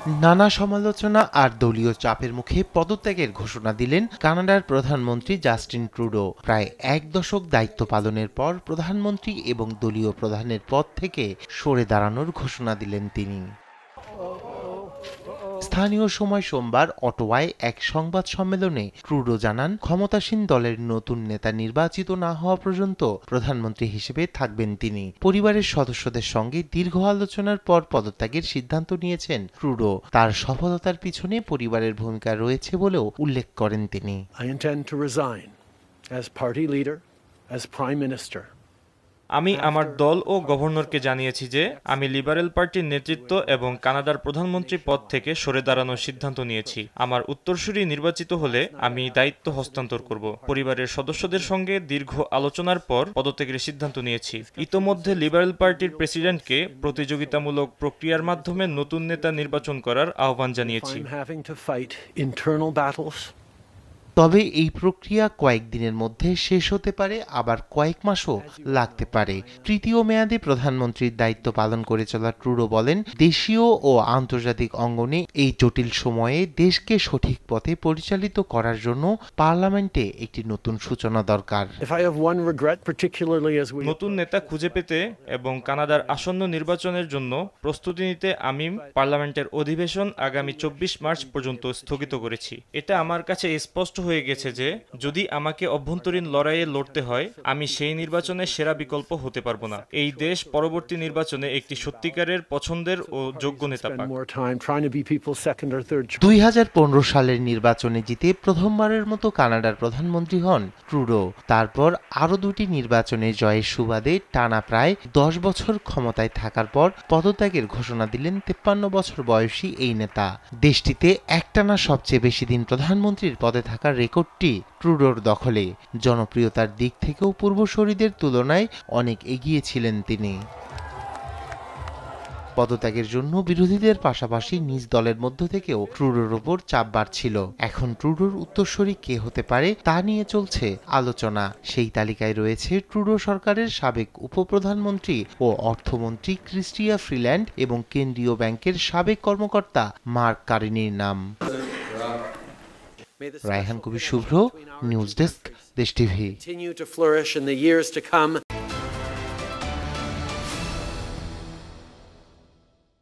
নানা সমালোচনা আর দলীয় চাপের মুখে পদত্যাগের ঘোষণা দিলেন কানাডার প্রধানমন্ত্রী জাস্টিন ট্রুডো। প্রায় এক দশক দায়িত্ব পালনের পর প্রধানমন্ত্রী এবং দলীয় প্রধানের পদ থেকে সরে দাঁড়ানোর ঘোষণা দিলেন তিনি। স্থানীয় সময় সোমবার অটোয়ায় এক সংবাদ সম্মেলনে ট্রুডো জানান, ক্ষমতাসীন দলের নতুন নেতা নির্বাচিত না হওয়া পর্যন্ত প্রধানমন্ত্রী হিসেবে থাকবেন তিনি। পরিবারের সদস্যদের সঙ্গে দীর্ঘ আলোচনার পর পদত্যাগের সিদ্ধান্ত নিয়েছেন ট্রুডো। তার সফলতার পিছনে পরিবারের ভূমিকা রয়েছে বলেও উল্লেখ করেন তিনি। I intend to resign as party leader, as prime minister. আমি আমার দল ও গভর্নরকে জানিয়েছি যে আমি লিবারেল পার্টির নেতৃত্ব এবং কানাডার প্রধানমন্ত্রী পদ থেকে সরে দাঁড়ানোর সিদ্ধান্ত নিয়েছি। আমার উত্তরসূরি নির্বাচিত হলে আমি দায়িত্ব হস্তান্তর করব। পরিবারের সদস্যদের সঙ্গে দীর্ঘ আলোচনার পর পদত্যাগের সিদ্ধান্ত নিয়েছি। ইতোমধ্যে লিবারেল পার্টির প্রেসিডেন্টকে প্রতিযোগিতামূলক প্রক্রিয়ার মাধ্যমে নতুন নেতা নির্বাচন করার আহ্বান জানিয়েছি। তবে এই প্রক্রিয়া কয়েকদিনের মধ্যে শেষ হতে পারে, আবার কয়েক মাসও লাগতে পারে। তৃতীয় মেয়াদে প্রধানমন্ত্রীর দায়িত্ব পালন করে চলা ট্রুডো বলেন, দেশীয় ও আন্তর্জাতিক অঙ্গনে এই জটিল সময়ে দেশকে সঠিক পথে পরিচালিত করার জন্য পার্লামেন্টে একটি নতুন সূচনা দরকার। নতুন নেতা খুঁজে পেতে এবং কানাডার আসন্ন নির্বাচনের জন্য প্রস্তুতি নিতে আমি পার্লামেন্টের অধিবেশন আগামী 24 মার্চ পর্যন্ত স্থগিত করেছি। এটা আমার কাছে স্পষ্ট হয়ে গেছে যে যদি আমাকে অভ্যন্তরীণ লড়াইয়ে লড়তে হয়, আমি সেই নির্বাচনে সেরা বিকল্প হতে পারবো না। এই দেশ পরবর্তী নির্বাচনে একটি সত্যিকারের পছন্দের ও যোগ্য নেতা পাক। 2015 সালের নির্বাচনে জিতে প্রথমবারের মতো কানাডার প্রধানমন্ত্রী হন ট্রুডো। তারপর আরও দুটি নির্বাচনে জয়ের সুবাদে টানা প্রায় 10 বছর ক্ষমতায় থাকার পর পদত্যাগের ঘোষণা দিলেন 53 বছর বয়সী এই নেতা। দেশটিতে একটানা সবচেয়ে বেশি দিন প্রধানমন্ত্রীর পদে থাকার রেকর্ডটি ট্রুডোর দখলে। জনপ্রিয়তার দিক থেকেও পূর্বসূরীদের তুলনায় অনেক এগিয়ে ছিলেন তিনি। পদত্যাগের জন্য বিরোধীদের পাশাপাশি নিজ দলের মধ্য থেকেও ট্রুডোর ওপর চাপ বাড়ছিল। এখন ট্রুডোর উত্তরসূরি কে হতে পারে তা নিয়ে চলছে আলোচনা। সেই তালিকায় রয়েছে ট্রুডো সরকারের সাবেক উপপ্রধানমন্ত্রী ও অর্থমন্ত্রী ক্রিস্টিয়া ফ্রিল্যান্ড এবং কেন্দ্রীয় ব্যাংকের সাবেক কর্মকর্তা মার্ক কার্নির নাম। রায়হান কবির শুভ্র, নিউজ ডেস্ক, দেশ টিভি।